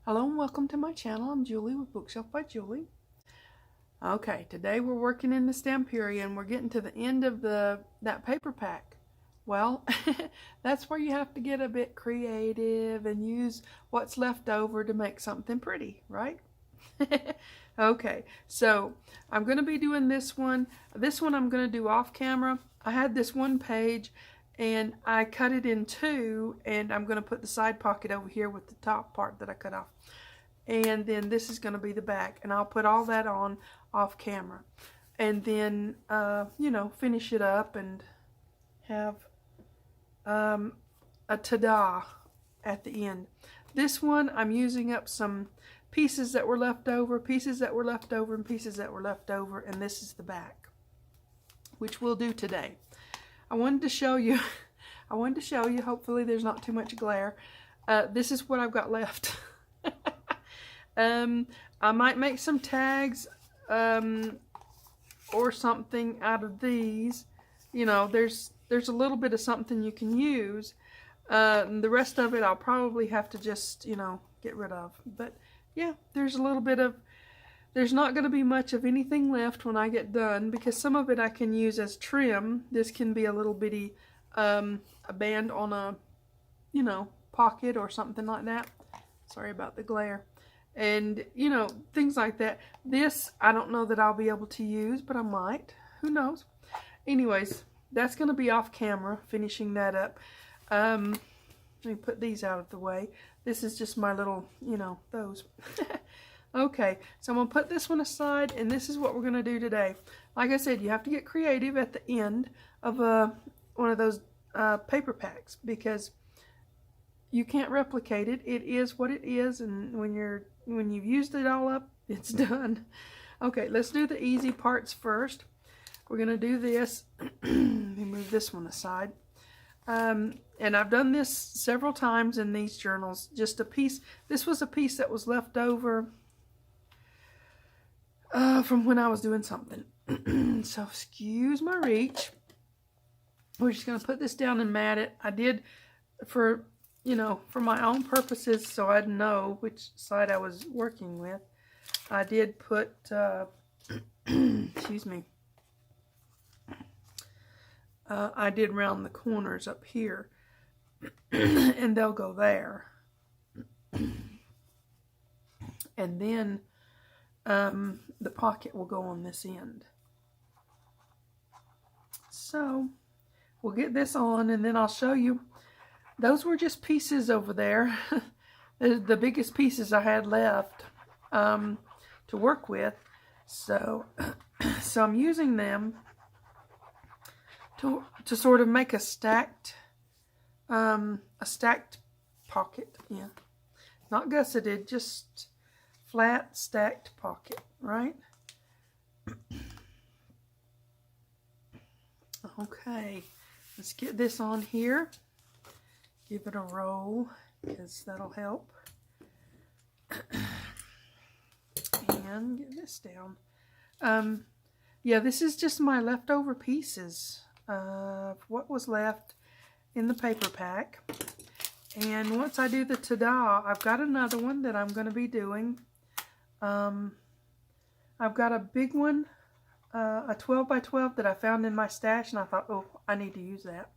Hello and welcome to my channel. I'm Julie with Bookshelf by Julie. Okay, today we're working in the Stamperia and we're getting to the end of that paper pack. Well, that's where you have to get a bit creative and use what's left over to make something pretty, right? Okay, so I'm going to be doing this one. This one I'm going to do off camera. I had this one page and I cut it in two, and I'm going to put the side pocket over here with the top part that I cut off. And then this is going to be the back, and I'll put all that on off camera. And then, you know, finish it up and have a ta-da at the end. This one, I'm using up some pieces that were left over, pieces that were left over, and pieces that were left over, and this is the back, which we'll do today. I wanted to show you, hopefully there's not too much glare. This is what I've got left. I might make some tags or something out of these. You know, there's a little bit of something you can use. The rest of it I'll probably have to just, you know, get rid of. But yeah, there's a little bit of, there's not going to be much of anything left when I get done, because some of it I can use as trim. This can be a little bitty a band on a, you know, pocket or something like that. Sorry about the glare. And, you know, things like that. This, I don't know that I'll be able to use, but I might. Who knows? Anyways, that's going to be off camera, finishing that up. Let me put these out of the way. This is just my little, you know, those. Okay, so I'm going to put this one aside, and this is what we're going to do today. Like I said, you have to get creative at the end of one of those paper packs, because you can't replicate it. It is what it is, and when you've used it all up, it's done. Okay, let's do the easy parts first. We're going to do this. Let me move this one aside. And I've done this several times in these journals. Just a piece. This was a piece that was left over from when I was doing something. So excuse my reach. We're just going to put this down and mat it. I did for, you know, for my own purposes, so I'd know which side I was working with. I did put, excuse me, I did round the corners up here, and they'll go there. And then the pocket will go on this end. So we'll get this on, and then I'll show you. Those were just pieces over there. The biggest pieces I had left to work with. So I'm using them to sort of make a stacked pocket. Yeah, not gusseted, just flat stacked pocket, right? Okay, let's get this on here. Give it a roll, because that'll help. And get this down. Yeah, this is just my leftover pieces of what was left in the paper pack. And once I do the ta-da, I've got another one that I'm going to be doing. I've got a big one, a 12 by 12 that I found in my stash, and I thought, oh, I need to use that.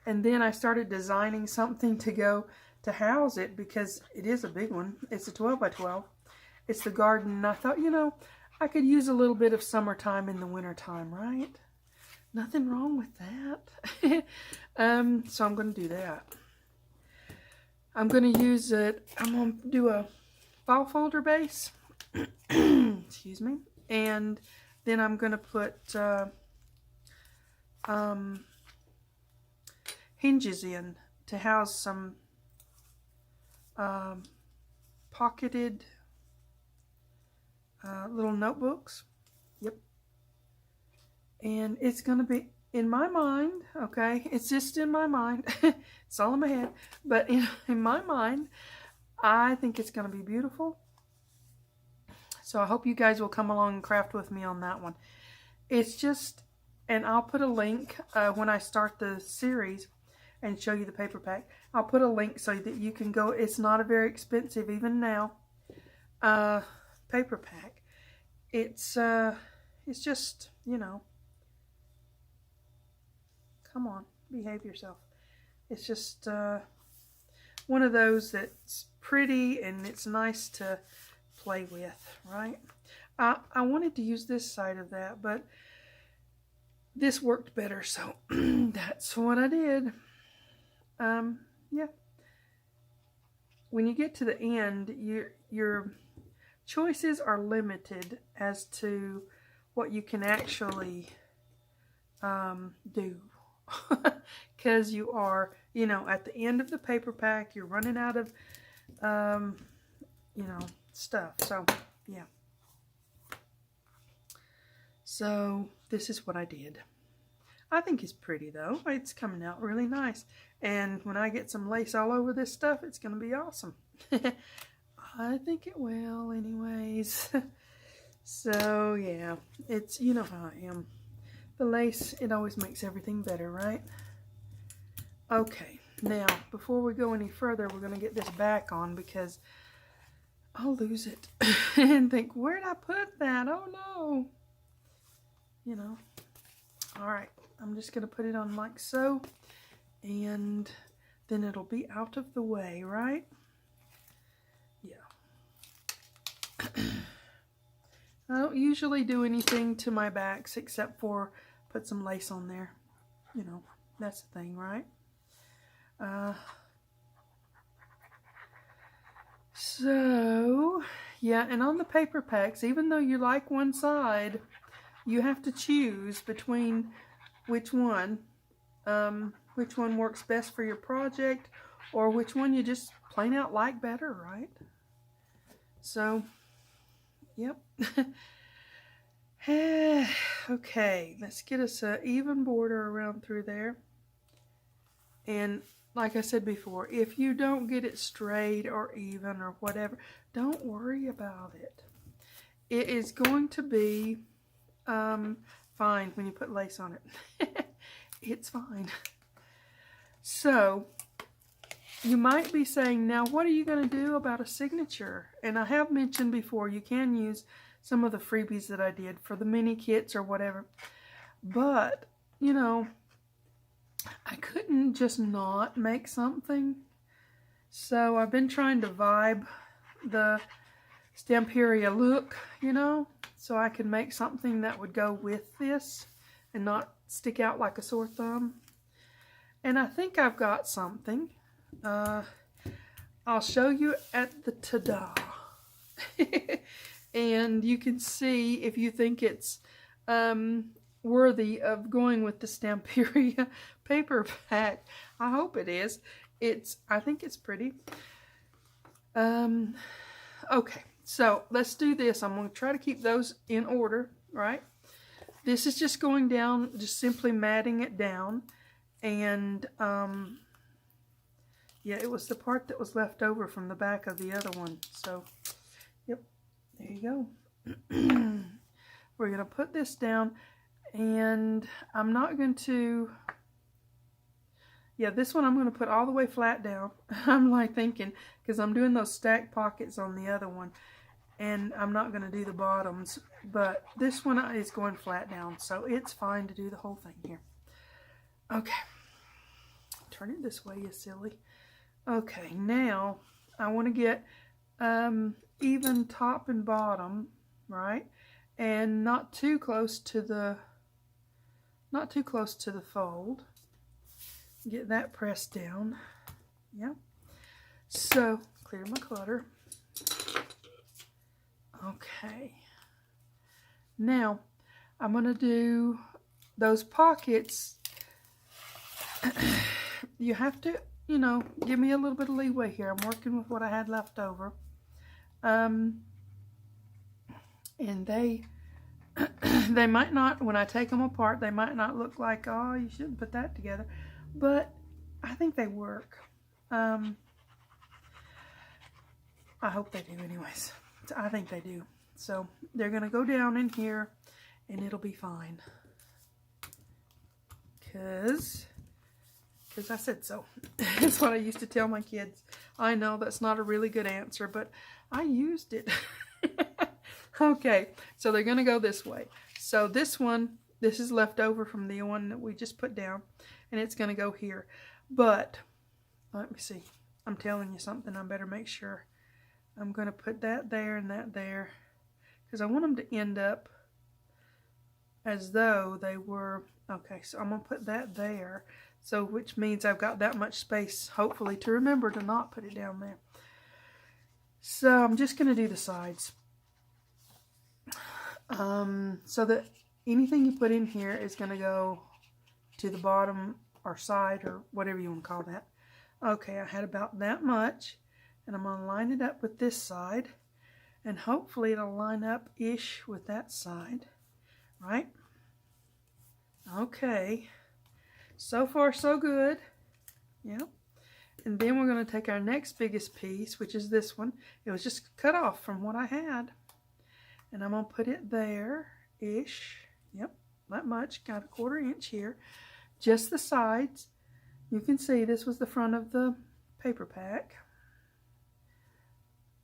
And then I started designing something to go to house it, because it is a big one. It's a 12 by 12. It's the garden. And I thought, you know, I could use a little bit of summertime in the wintertime, right? Nothing wrong with that. So I'm going to do that. I'm going to use it. I'm going to do a file folder base. Excuse me. And then I'm going to put hinges in to house some pocketed little notebooks. Yep. And it's going to be, in my mind, okay, it's just in my mind. It's all in my head. But in my mind, I think it's going to be beautiful. So I hope you guys will come along and craft with me on that one. It's just, and I'll put a link when I start the series and show you the paper pack. I'll put a link so that you can go. It's not a very expensive, even now, paper pack. It's just, you know, come on, behave yourself. It's just one of those that's pretty and it's nice to play with, right? I wanted to use this side of that, but this worked better, so that's what I did. Yeah. When you get to the end, your choices are limited as to what you can actually do. Because you are, you know, at the end of the paper pack, you're running out of, you know, stuff. So, yeah. So, this is what I did. I think it's pretty, though. It's coming out really nice. And when I get some lace all over this stuff, it's going to be awesome. I think it will, anyways. So, yeah. It's, you know how I am. The lace, it always makes everything better, right? Okay. Now, before we go any further, we're going to get this back on because I'll lose it and think, where'd I put that? Oh, no. You know. All right. I'm just going to put it on like so, and then it'll be out of the way, right? Yeah. I don't usually do anything to my backs except for put some lace on there. You know, that's the thing, right? So, yeah, and on the paper packs, even though you like one side, you have to choose between which one works best for your project, or which one you just plain out like better, right? So, yep. Okay, let's get us an even border around through there. And like I said before, if you don't get it straight or even or whatever, don't worry about it. It is going to be fine when you put lace on it. It's fine. So, you might be saying, now what are you going to do about a signature? And I have mentioned before, you can use some of the freebies that I did for the mini kits or whatever. But, you know, I couldn't just not make something. So I've been trying to vibe the Stamperia look, you know, so I could make something that would go with this and not stick out like a sore thumb. And I think I've got something. I'll show you at the ta-da. And you can see if you think it's worthy of going with the Stamperia paper pack. I hope it is. I think it's pretty. Okay, so let's do this. I'm going to try to keep those in order, right? This is just going down, just simply matting it down. And, yeah, it was the part that was left over from the back of the other one. So, yep, there you go. We're going to put this down, and I'm not going to, yeah, this one I'm going to put all the way flat down. I'm like thinking, because I'm doing those stacked pockets on the other one, and I'm not going to do the bottoms, but this one is going flat down, so it's fine to do the whole thing here. Okay. Turn it this way, you silly. Okay, now I want to get even top and bottom, right? And not too close to the fold. Get that pressed down. Yeah. So, clear my clutter. Okay. Now, I'm going to do those pockets. You have to, you know, give me a little bit of leeway here. I'm working with what I had left over. And they might not, when I take them apart, they might not look like, oh, you shouldn't put that together. But I think they work. I hope they do anyways. I think they do. So they're going to go down in here, and it'll be fine. Because I said so. That's what I used to tell my kids. I know that's not a really good answer, but I used it. Okay, so they're going to go this way. So this one, this is left over from the one that we just put down, and it's going to go here. But, let me see. I'm telling you something, I better make sure. I'm going to put that there and that there, because I want them to end up as though they were, okay, so I'm going to put that there, so which means I've got that much space, hopefully, to remember to not put it down there. So I'm just going to do the sides. So that anything you put in here is going to go to the bottom or side or whatever you want to call that. Okay, I had about that much, and I'm going to line it up with this side, and hopefully it'll line up-ish with that side, right? Okay, so far so good. Yep. And then we're going to take our next biggest piece, which is this one. It was just cut off from what I had. And I'm going to put it there-ish. Yep, that much. Got a 1/4 inch here. Just the sides. You can see this was the front of the paper pack.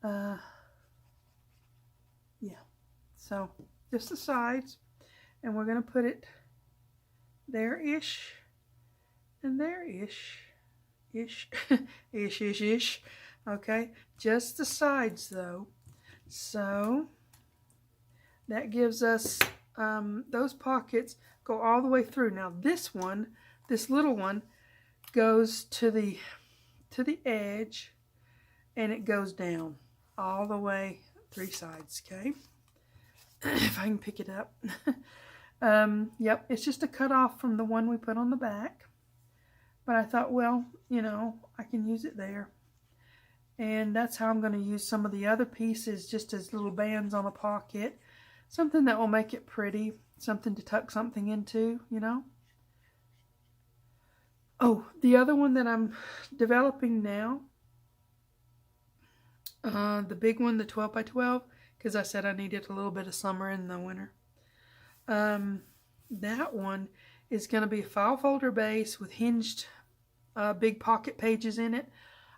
Yeah. So, just the sides. And we're going to put it there-ish. And there-ish. Ish. Ish. Okay. Just the sides, though. So that gives us those pockets go all the way through. Now this one, this little one, goes to the edge, and it goes down all the way 3 sides. Okay, if I can pick it up. Yep, it's just a cut off from the one we put on the back. But I thought, well, you know, I can use it there. And that's how I'm going to use some of the other pieces, just as little bands on a pocket. Something that will make it pretty. Something to tuck something into, you know. Oh, the other one that I'm developing now. The big one, the 12 by 12. Because I said I needed a little bit of summer in the winter. That one is going to be a file folder base with hinged big pocket pages in it.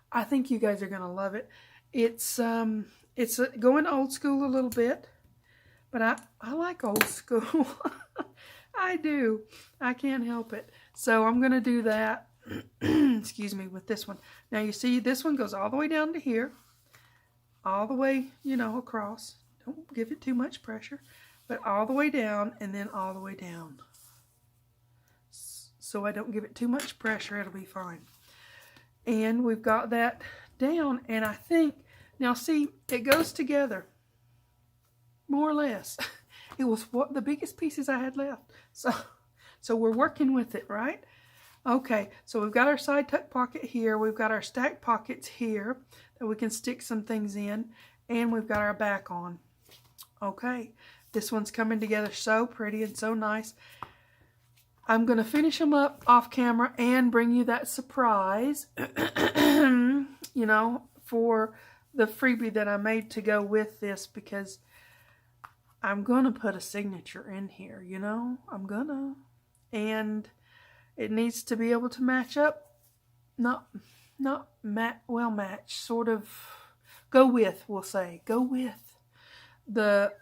I think you guys are going to love it. It's going old school a little bit. But I like old school. I do. I can't help it. So I'm going to do that, excuse me, with this one. Now you see this one goes all the way down to here. All the way, you know, across. Don't give it too much pressure. But all the way down and then all the way down. So I don't give it too much pressure. It'll be fine. And we've got that down. And I think, now see, it goes together. More or less. It was what the biggest pieces I had left. So we're working with it, right? Okay, so we've got our side tuck pocket here. We've got our stack pockets here that we can stick some things in. And we've got our back on. Okay, this one's coming together so pretty and so nice. I'm going to finish them up off camera and bring you that surprise, you know, for the freebie that I made to go with this, because I'm going to put a signature in here, you know, I'm going to, and it needs to be able to match up, not match, sort of go with, we'll say, go with the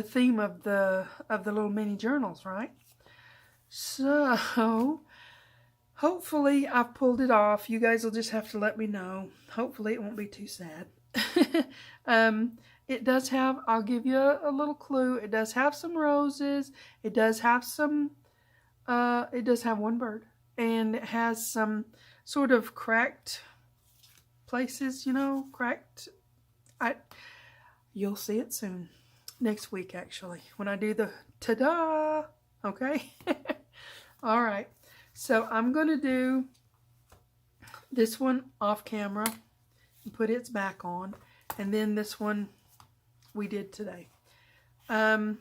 theme of the little mini journals, right? So, hopefully I've pulled it off. You guys will just have to let me know. Hopefully it won't be too sad. It does have, I'll give you a little clue. It does have some roses. It does have some, it does have one bird. And it has some sort of cracked places, you know, cracked. You'll see it soon. Next week, actually, when I do the ta-da. Okay? All right. So I'm going to do this one off camera and put its back on. And then this one we did today. Yeah.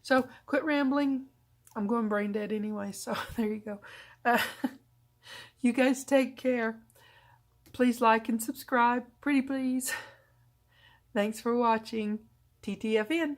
So quit rambling. I'm going brain dead anyway. So there you go. You guys take care. Please like and subscribe. Pretty please. Thanks for watching. TTFN.